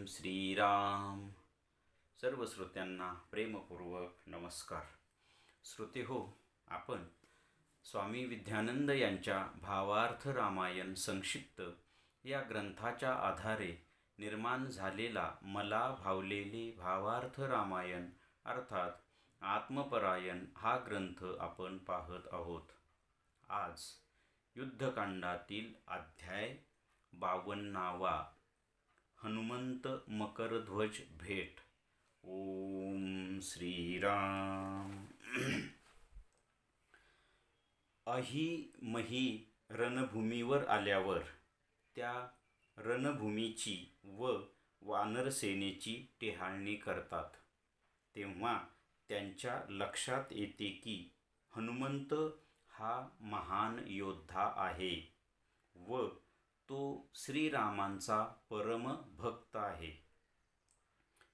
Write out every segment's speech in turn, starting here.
श्रीराम. सर्व श्रोत्यांना प्रेमपूर्वक नमस्कार. श्रोते हो, आपण स्वामी विद्यानंद यांच्या भावार्थ रामायण संक्षिप्त या ग्रंथाच्या आधारे निर्माण झालेला मला भावलेले भावार्थ रामायण अर्थात आत्मपरायण हा ग्रंथ आपण पाहत आहोत. आज युद्धकांडातील अध्याय 52वा हनुमंत मकरध्वज भेट. ओम श्रीराम. अहिमही रणभूमीवर आल्यावर त्या रणभूमीची व वानरसेनेची टेहाळणी करतात. तेव्हा त्यांच्या लक्षात येते की हनुमंत हा महान योद्धा आहे व तो श्रीरामांचा परम भक्त आहे.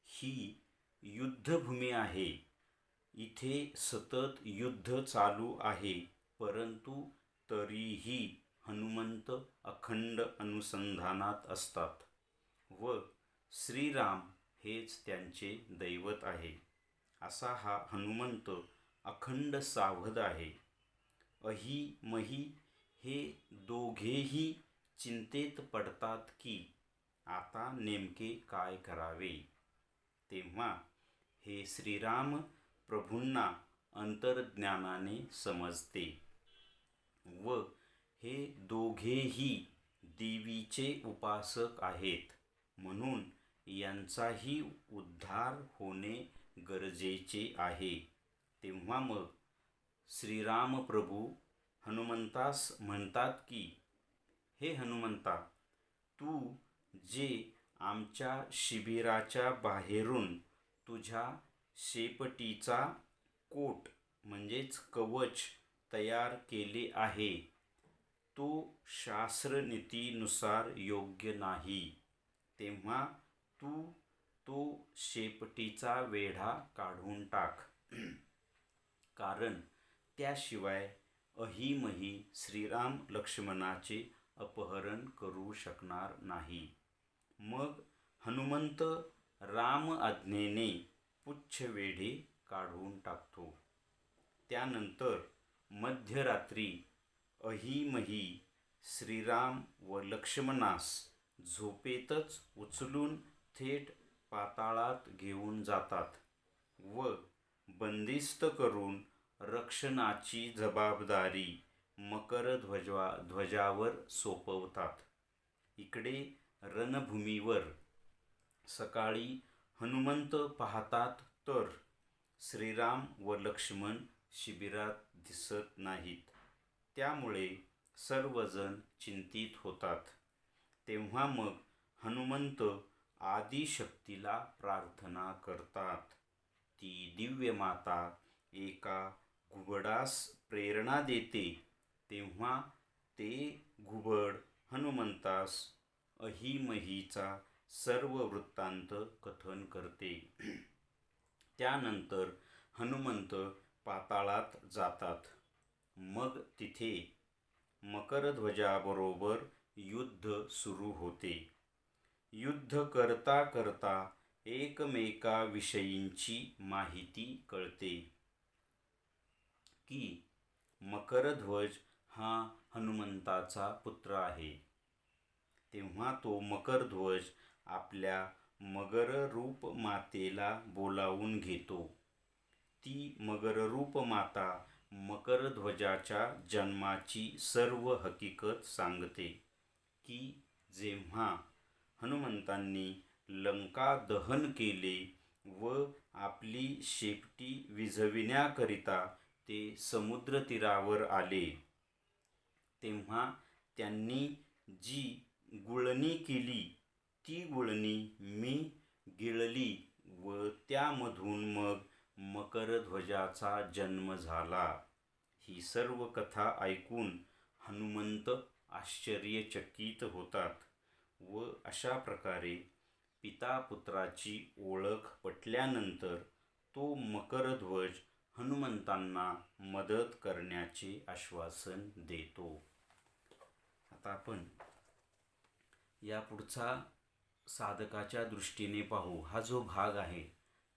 ही युद्धभूमी आहे. इथे सतत युद्ध चालू आहे, परंतु तरीही हनुमंत अखंड अनुसंधानात असतात व श्रीराम हेच त्यांचे दैवत आहे. असा हा हनुमंत अखंड सावध आहे. अहिमही हे दोघेही चिंतेत पडतात की आता नेमके काय करावे. तेव्हा हे श्रीराम प्रभूंना अंतर्ज्ञानाने समजते व हे दोघेही देवीचे उपासक आहेत, म्हणून यांचाही उद्धार होणे गरजेचे आहे. तेव्हा मग श्रीराम प्रभू हनुमंतास म्हणतात की, हे हनुमंता, तू जे आमच्या शिबिराच्या बाहेरून तुझ्या शेपटीचा कोट म्हणजेच कवच तयार केले आहे, तो शास्त्रनीतीनुसार योग्य नाही. तेव्हा तू तो शेपटीचा वेढा काढून टाक, कारण त्याशिवाय अहिमही श्रीराम लक्ष्मणाचे अपहरण करू शकणार नाही. मग हनुमंत राम आज्ञेने पुच्छवेढे काढून टाकतो. त्यानंतर मध्यरात्री अहिमही श्रीराम व लक्ष्मणास झोपेतच उचलून थेट पाताळात घेऊन जातात व बंदिस्त करून रक्षणाची जबाबदारी मकरध्वजावर सोपवतात. इकडे रणभूमीवर सकाळी हनुमंत पाहतात तर श्रीराम व लक्ष्मण शिबिरात दिसत नाहीत. त्यामुळे सर्वजण चिंतित होतात. तेव्हा मग हनुमंत आदिशक्तीला प्रार्थना करतात. ती दिव्य माता एका घुबडास प्रेरणा देते. तेव्हा ते घुबड हनुमंतास अहिमहीचा सर्व वृत्तांत कथन करते. त्यानंतर हनुमंत पाताळात जातात. मग तिथे मकरध्वजाबरोबर युद्ध सुरू होते. युद्ध करता करता एकमेकाविषयींची माहिती कळते की मकरध्वज हा हनुमंताचा पुत्र आहे. तेव्हा तो मकरध्वज आपल्या मगररूप मातेला बोलावून घेतो. ती मगररूप माता मकरध्वजाच्या जन्माची सर्व हकीकत सांगते की जेव्हा हनुमंतांनी लंका दहन केले व आपली शेपटी विझविण्याकरिता ते समुद्रतीरावर आले, तेव्हा त्यांनी जी गुळणी केली ती गुळणी मी गिळली व त्यामधून मग मकरध्वजाचा जन्म झाला. ही सर्व कथा ऐकून हनुमंत आश्चर्यचकित होतात व अशा प्रकारे पिता-पुत्राची ओळख पटल्यानंतर तो मकरध्वज हनुमंतांना मदत करण्याचे आश्वासन देतो. आता आपण या पुढचा साधकाच्या दृष्टीने पाहू हा जो भाग आहे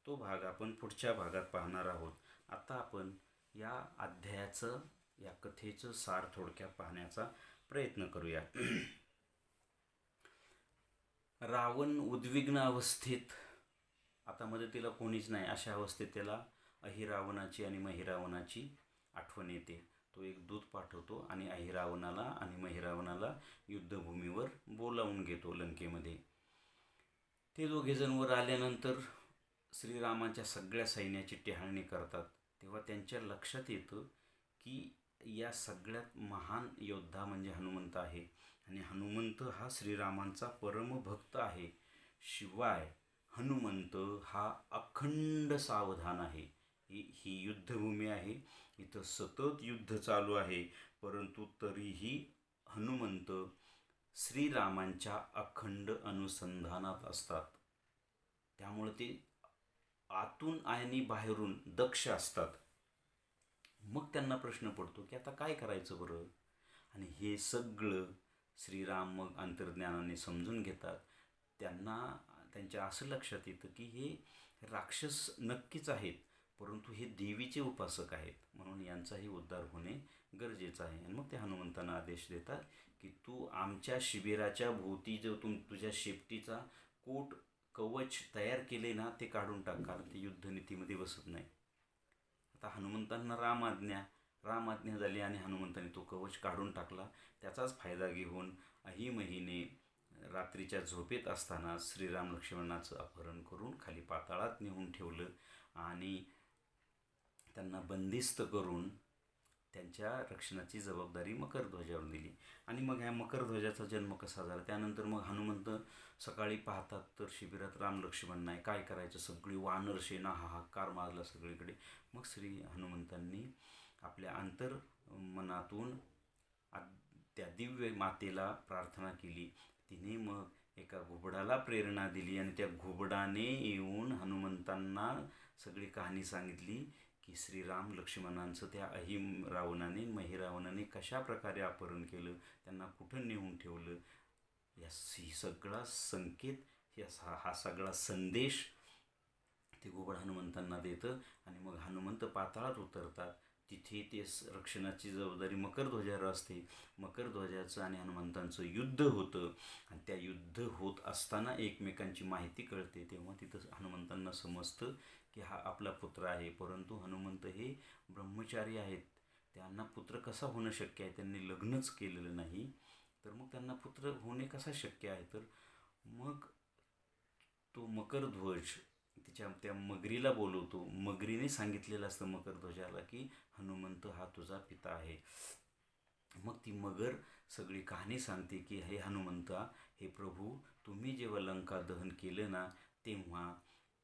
तो भाग आपण पुढच्या भागात पाहणार आहोत. आता आपण या अध्यायाचं या कथेचं सार थोडक्यात पाहण्याचा प्रयत्न करूया. रावण उद्विग्न अवस्थेत, आता मदतीला कोणीच नाही अशा अवस्थेत त्याला अहिरावणाची आणि महिरावणाची आठवण येते. तो एक दूत पाठवतो आणि अहिरावणाला आणि महिरावणाला युद्धभूमीवर बोलावून घेतो लंकेमध्ये. ते दोघेजण वर आल्यानंतर श्रीरामाच्या सगळ्या सैन्याची टेहाळणी करतात. तेव्हा त्यांच्या लक्षात येतं की या सगळ्यात महान योद्धा म्हणजे हनुमंत आहे आणि हनुमंत हा श्रीरामांचा परमभक्त आहे. शिवाय हनुमंत हा अखंड सावधान आहे. ही युद्धभूमी आहे, इथं सतत युद्ध चालू आहे, परंतु तरीही हनुमंत श्रीरामांच्या अखंड अनुसंधानात असतात. त्यामुळे ते आतून आणि बाहेरून दक्ष असतात. मग त्यांना प्रश्न पडतो की आता काय करायचं बरं. आणि हे सगळं श्रीराम मग अंतर्ज्ञानाने समजून घेतात. त्यांना त्यांच्या असं लक्षात येतं की हे राक्षस नक्कीच आहेत, परंतु हे देवीचे उपासक आहेत, म्हणून यांचाही उद्धार होणे गरजेचं आहे. आणि मग ते हनुमंतांना आदेश देतात की तू आमच्या शिबिराच्या भोवती जो तुझ्या शेपटीचा कोट कवच तयार केले ना ते काढून टाक, कारण ते युद्धनीतीमध्ये बसत नाही. आता हनुमंतांना राम आज्ञा झाली आणि हनुमंतांनी तो कवच काढून टाकला. त्याचाच फायदा घेऊन अहिमहीने रात्रीच्या झोपेत असताना श्रीराम लक्ष्मणाचं अपहरण करून खाली पाताळात नेऊन ठेवलं आणि त्यांना बंदिस्त करून त्यांच्या रक्षणाची जबाबदारी मकरध्वजावर दिली. आणि मग ह्या मकरध्वजाचा जन्म कसा झाला, त्यानंतर मग हनुमंत सकाळी पाहतात तर शिबिरात राम लक्ष्मण नाही. काय करायचं, सगळी वानर सेना हाहाकार मारला सगळीकडे. मग श्री हनुमंतांनी आपल्या अंतर्मनातून त्या दिव्य मातेला प्रार्थना केली. तिने मग एका घुबडाला प्रेरणा दिली आणि त्या घुबडाने येऊन हनुमंतांना सगळी कहाणी सांगितली की श्रीराम लक्ष्मणांचं त्या रावणाने महिरावणाने कशा प्रकारे अपहरण केलं, त्यांना कुठं नेऊन ठेवलं. ही सगळा संकेत, हा सगळा संदेश ते घुबड हनुमंतांना देतं. आणि मग हनुमंत पाताळात उतरतात. तिथे ते रक्षणाची जबाबदारी मकरध्वजावर असते. मकरध्वजाचं आणि हनुमंतांचं युद्ध होतं आणि त्या युद्ध होत असताना एकमेकांची माहिती कळते. तेव्हा तिथं हनुमंतांना समजतं की हा आपला पुत्र आहे, परंतु हनुमंत हे ब्रह्मचारी आहेत, त्यांना पुत्र कसा होणं शक्य आहे, त्यांनी लग्नच केलेलं नाही, तर मग त्यांना पुत्र होणे कसा शक्य आहे. तर मग तो मकरध्वज त्या मगरीला बोलवतो. मगरीने सांगितलेलं असतं मकरध्वजाला की हनुमंत हा तुझा पिता आहे. मग ती मगर सगळी कहाणी सांगते की हे हनुमंता, हे प्रभू, तुम्ही जेव्हा लंका दहन केलं ना तेव्हा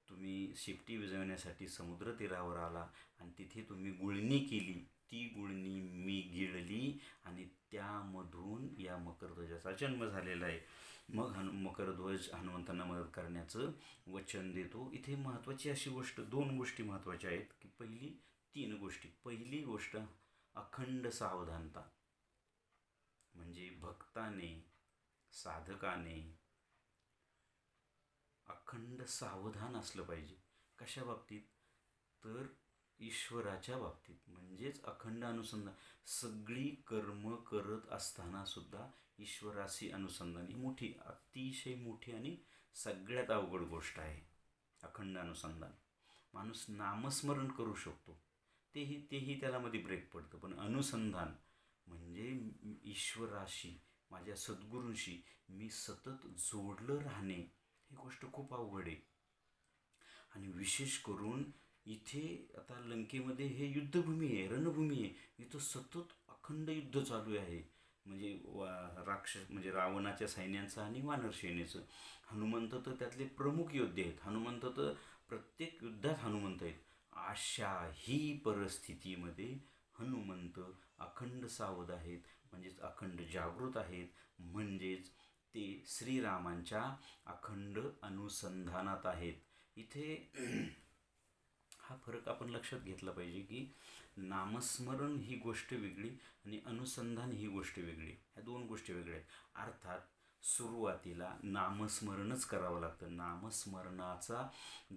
तुम्ही शेपटी विझवण्यासाठी समुद्र तीरावर आला आणि तिथे तुम्ही गुळणी केली. ती गुळणी मी गिळली आणि त्यामधून या मकरध्वजाचा जन्म झालेला आहे. मग मकरध्वज हनुमंतांना मदत करण्याचं वचन देतो. इथे महत्त्वाची अशी गोष्ट, दोन गोष्टी महत्त्वाच्या आहेत की तीन गोष्टी. पहिली गोष्ट अखंड सावधानता, म्हणजे भक्ताने साधकाने अखंड सावधान असलं पाहिजे. कशा बाबतीत, तर ईश्वराच्या बाबतीत, म्हणजेच अखंड अनुसंधान. सगळी कर्म करत असताना सुद्धा ईश्वराशी अनुसंधान ही मोठी, अतिशय मोठी आणि सगळ्यात अवघड गोष्ट आहे. अखंड अनुसंधान. माणूस नामस्मरण करू शकतो, तेही त्याला मध्ये ब्रेक पडतं, पण अनुसंधान म्हणजे ईश्वराशी, माझ्या सद्गुरूंशी मी सतत जोडलं राहणे, ही गोष्ट खूप अवघड आहे. आणि विशेष करून इथे आता लंकेमध्ये हे युद्धभूमी आहे, रणभूमी आहे, इथं सतत अखंड युद्ध चालू आहे. म्हणजे राक्षस म्हणजे रावणाच्या सैन्यांचं आणि वानर सेनेचं. हनुमंत तर त्यातले प्रमुख योद्धे आहेत. हनुमंत तर प्रत्येक युद्धात हनुमंत आहेत. अशाही परिस्थितीमध्ये हनुमंत अखंड सावध आहेत, म्हणजेच अखंड जागृत आहेत, म्हणजेच ते श्रीरामांच्या अखंड अनुसंधानात आहेत. इथे हा फरक आपण लक्षात घेतला पाहिजे की नामस्मरण ही गोष्ट वेगळी आणि अनुसंधान ही गोष्ट वेगळी, ह्या दोन गोष्टी वेगळ्या आहेत. अर्थात सुरुवातीला नामस्मरणच करावं लागतं. नामस्मरणाचा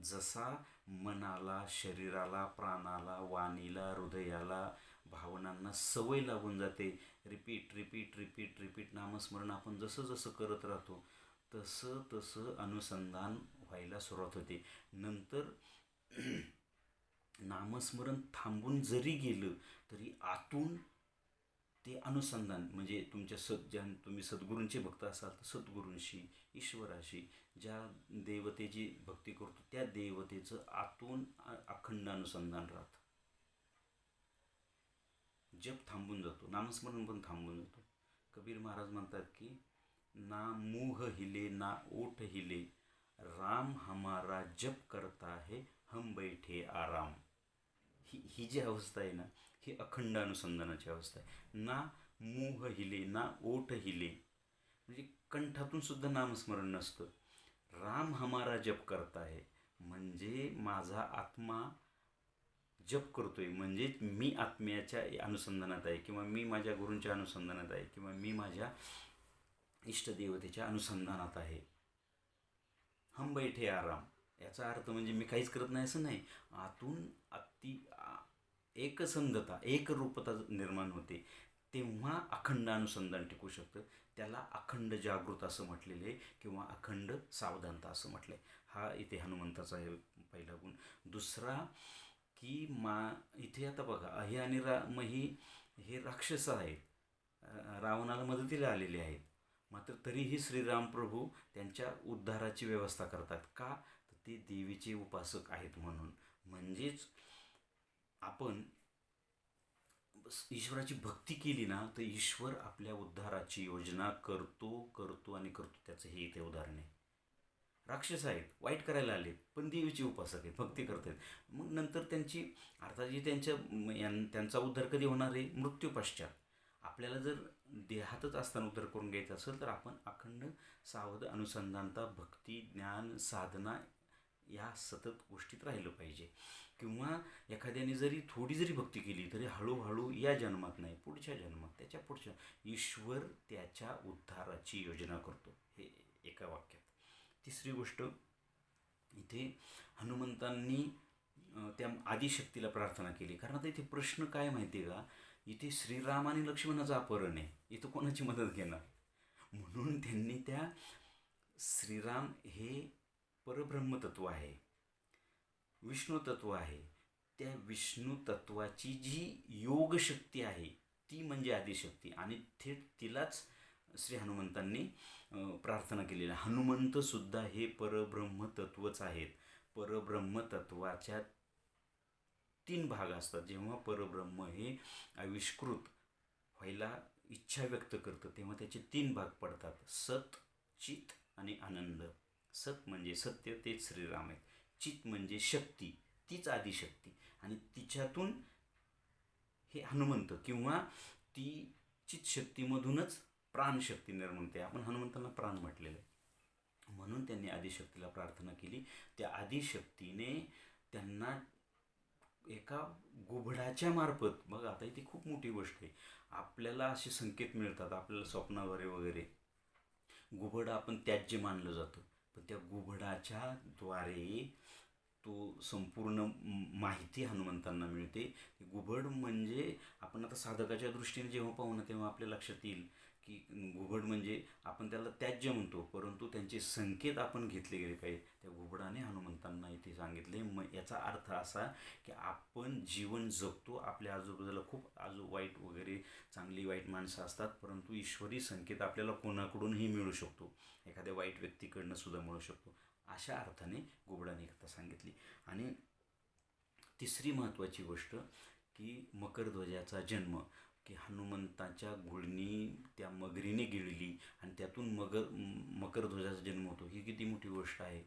जसा मनाला, शरीराला, प्राणाला, वाणीला, हृदयाला, भावनांना सवय लागून जाते, रिपीट रिपीट रिपीट रिपीट नामस्मरण आपण जसं जसं करत राहतो तसं तसं अनुसंधान व्हायला सुरुवात होते. नंतर नामस्मरण थांबून जरी गेलं तरी आतून ते अनुसंधान, म्हणजे तुमच्या ज्या तुम्ही सद्गुरूंचे भक्त असाल तर सद्गुरूंशी, ईश्वराशी, ज्या देवतेची भक्ती करतो त्या देवतेचं आतून अखंड अनुसंधान राहतं. जप थांबून जातो, नामस्मरण पण थांबून जातो. कबीर महाराज म्हणतात की ना मुह हिले ना ओठ हिले, राम हमारा जप करता है हम बैठे आराम. ही जी अवस्था आहे ना, ही अखंड अनुसंधानाची अवस्था आहे. ना मुह हिले ना ओठ हिले, म्हणजे कंठातून सुद्धा नामस्मरण नसतं. राम हमारा जप करता है, म्हणजे माझा आत्मा जप करतोय, म्हणजेच मी आत्म्याच्या अनुसंधानात आहे, किंवा मी माझ्या गुरूंच्या अनुसंधानात आहे, किंवा मी माझ्या इष्टदेवतेच्या अनुसंधानात आहे. हम बैठे आराम याचा अर्थ म्हणजे मी काहीच करत नाही असं नाही. आतून एकसंधता, एकरूपता निर्माण होते, तेव्हा अखंड अनुसंधान टिकू शकतं. त्याला अखंड जागृत असं म्हटलेलं आहे, किंवा अखंड सावधानता असं म्हटलं आहे. हा इथे हनुमंताचा आहे पहिला गुण. दुसरा की इथे आता बघा, अहि आणि मही हे राक्षस आहेत, रावणाला मदतीला आलेले आहेत, मात्र तरीही श्रीराम प्रभू त्यांच्या उद्धाराची व्यवस्था करतात. का? तर ते देवीचे उपासक आहेत म्हणून. म्हणजेच आपण ईश्वराची भक्ती केली ना तर ईश्वर आपल्या उद्धाराची योजना करतो करतो आणि करतो. त्याचं हे इथे उदाहरण आहे. राक्षस आहेत, वाईट करायला आले, पण देवीचे उपासक आहेत, भक्ती करत आहेत. मग नंतर त्यांची अर्थात जी त्यांचा उद्धार कधी होणार आहे? मृत्यू पश्चात. आपल्याला जर देहातच असताना उद्धार करून घ्यायचा असेल तर आपण अखंड सावध अनुसंधानता, भक्ती, ज्ञान, साधना या सतत गोष्टीत राहिलं पाहिजे. किंवा एखाद्याने जरी थोडी जरी भक्ती केली तरी हळूहळू, या जन्मात नाही पुढच्या जन्मात, त्याच्या पुढच्या, ईश्वर त्याच्या उद्धाराची योजना करतो. हे एका वाक्यात. तिसरी गोष्ट, इथे हनुमंतांनी त्या आदिशक्तीला प्रार्थना केली. कारण आता इथे प्रश्न काय माहिती आहे का, इथे श्रीराम आणि लक्ष्मणाचं अपहरण आहे, इथं कोणाची मदत घेणार? म्हणून त्यांनी त्या श्रीराम हे परब्रह्मतत्व आहे, विष्णू तत्व आहे, त्या विष्णू तत्वाची जी योगशक्ती आहे ती म्हणजे आदिशक्ती, आणि थेट तिलाच श्री हनुमंतांनी प्रार्थना केलेली आहे. हनुमंतसुद्धा हे परब्रह्म तत्वच आहेत. परब्रह्म तत्वाच्या 3 भाग असतात. जेव्हा परब्रह्म हे आविष्कृत व्हायला इच्छा व्यक्त करतं तेव्हा त्याचे 3 भाग पडतात: सत, चित आणि आनंद. सत म्हणजे सत्य, तेच श्रीराम आहेत. चित म्हणजे शक्ती, तीच आदिशक्ती, आणि तिच्यातून हे हनुमंत, किंवा ती चितशक्तीमधूनच प्राणशक्ती निर्माण होते. आपण हनुमंतांना प्राण म्हटलेलं आहे. म्हणून त्यांनी आदिशक्तीला प्रार्थना केली. त्या आदिशक्तीने त्यांना एका गुबडाच्या मार्फत, बघा आता इथे खूप मोठी गोष्ट आहे, आपल्याला असे संकेत मिळतात आपल्याला स्वप्नाद्वारे वगैरे. गुबड आपण त्याज्य मानलं जातं, पण त्या गुबडाच्या द्वारे तो संपूर्ण माहिती हनुमंतांना मिळते. गुबड म्हणजे आपण आता साधकाच्या दृष्टीने जेव्हा पाहू ना तेव्हा आपल्या लक्षात येईल की घुबड म्हणजे आपण त्याला त्याज्य म्हणतो, परंतु त्यांचे संकेत आपण घेतले गेले पाहिजे. त्या घुबडाने हनुमंतांना इथे सांगितले. मग याचा अर्थ असा की आपण जीवन जगतो, आपल्या आजूबाजूला खूप वाईट वगैरे चांगली वाईट माणसं असतात, परंतु ईश्वरी संकेत आपल्याला कोणाकडूनही मिळू शकतो, एखाद्या वाईट व्यक्तीकडनं सुद्धा मिळू शकतो. अशा अर्थाने घुबडाने कथा सांगितली. आणि तिसरी महत्त्वाची गोष्ट की मकरध्वजाचा जन्म, की हनुमंताच्या गुळणी त्या मगरीने गिळली आणि त्यातून मकरध्वजाचा जन्म होतो. ही किती मोठी गोष्ट आहे.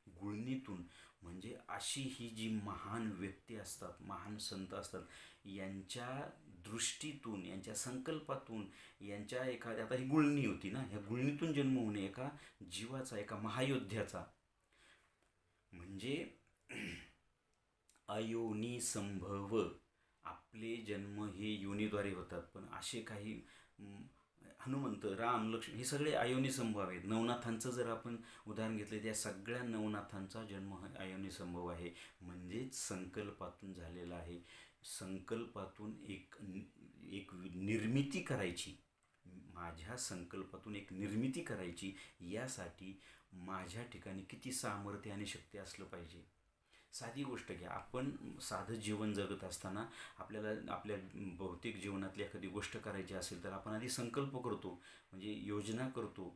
गुळणीतून, म्हणजे अशी ही जी महान व्यक्ती असतात, महान संत असतात, यांच्या दृष्टीतून, यांच्या संकल्पातून, यांच्या एखाद्या, आता ही गुळणी होती ना, ह्या गुळणीतून जन्म होणे एका जीवाचा, एका महायोद्ध्याचा, म्हणजे अयोनी संभव. आपले जन्म हे योनीद्वारे होतात, पण असे काही हनुमंत, राम, लक्ष्मण हे सगळे अयोनी संभव आहेत. नवनाथांचं जर आपण उदाहरण घेतलं, त्या सगळ्या नवनाथांचा जन्म हा अयोनी संभव आहे. म्हणजेच संकल्पातून झालेला आहे. संकल्पातून एक निर्मिती करायची, माझ्या संकल्पातून एक निर्मिती करायची, यासाठी माझ्या ठिकाणी किती सामर्थ्य आणि शक्ती असलं पाहिजे. साधी गोष्ट घ्या, आपण साधं जीवन जगत असताना आपल्याला आपल्या भौतिक जीवनातली एखादी गोष्ट करायची असेल तर आपण आधी संकल्प करतो, म्हणजे योजना करतो,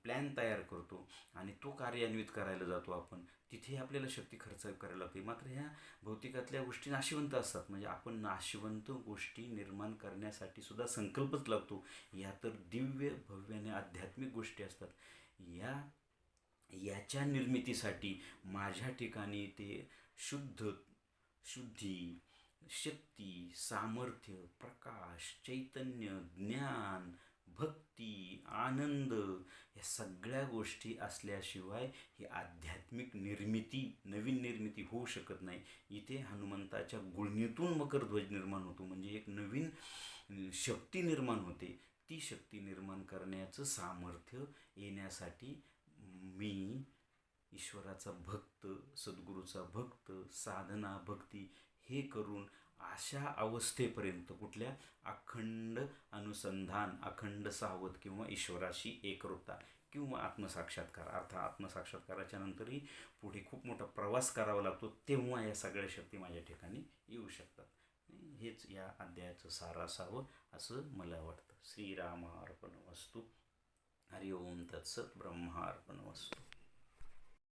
प्लॅन तयार करतो आणि तो कार्यान्वित करायला जातो आपण. तिथे आपल्याला शक्ती खर्च करायला लागते. मात्र ह्या भौतिकातल्या गोष्टी नाशिवंत असतात, म्हणजे आपण नाशिवंत गोष्टी निर्माण करण्यासाठी सुद्धा संकल्पच लागतो. या तर दिव्य भव्य आणि आध्यात्मिक गोष्टी असतात. याच्या निर्मितीसाठी माझ्या ठिकाणी ते शुद्ध शुद्धी, शक्ती, सामर्थ्य, प्रकाश, चैतन्य, ज्ञान, भक्ती, आनंद, या सगळ्या गोष्टी असल्याशिवाय ही आध्यात्मिक निर्मिती, नवीन निर्मिती होऊ शकत नाही. इथे हनुमंताच्या गुळणीतून मकरध्वज निर्माण होतो, म्हणजे एक नवीन शक्ती निर्माण होते. ती शक्ती निर्माण करण्याचं सामर्थ्य येण्यासाठी मी ईश्वराचा भक्त, सद्गुरूचा भक्त, साधना भक्ती हे करून अशा अवस्थेपर्यंत, कुठल्या, अखंड अनुसंधान, अखंड सावध किंवा ईश्वराशी एकरूपता किंवा आत्मसाक्षात्कार, अर्थात आत्मसाक्षात्काराच्या नंतरही पुढे खूप मोठा प्रवास करावा लागतो, तेव्हा या सगळ्या शक्ती माझ्या ठिकाणी येऊ शकतात. हेच या अध्यायाचं सार असावं असं मला वाटतं. श्रीरामार्पणमस्तु. हरि ओम तत्सत. ब्रह्मार्पणमस्तु.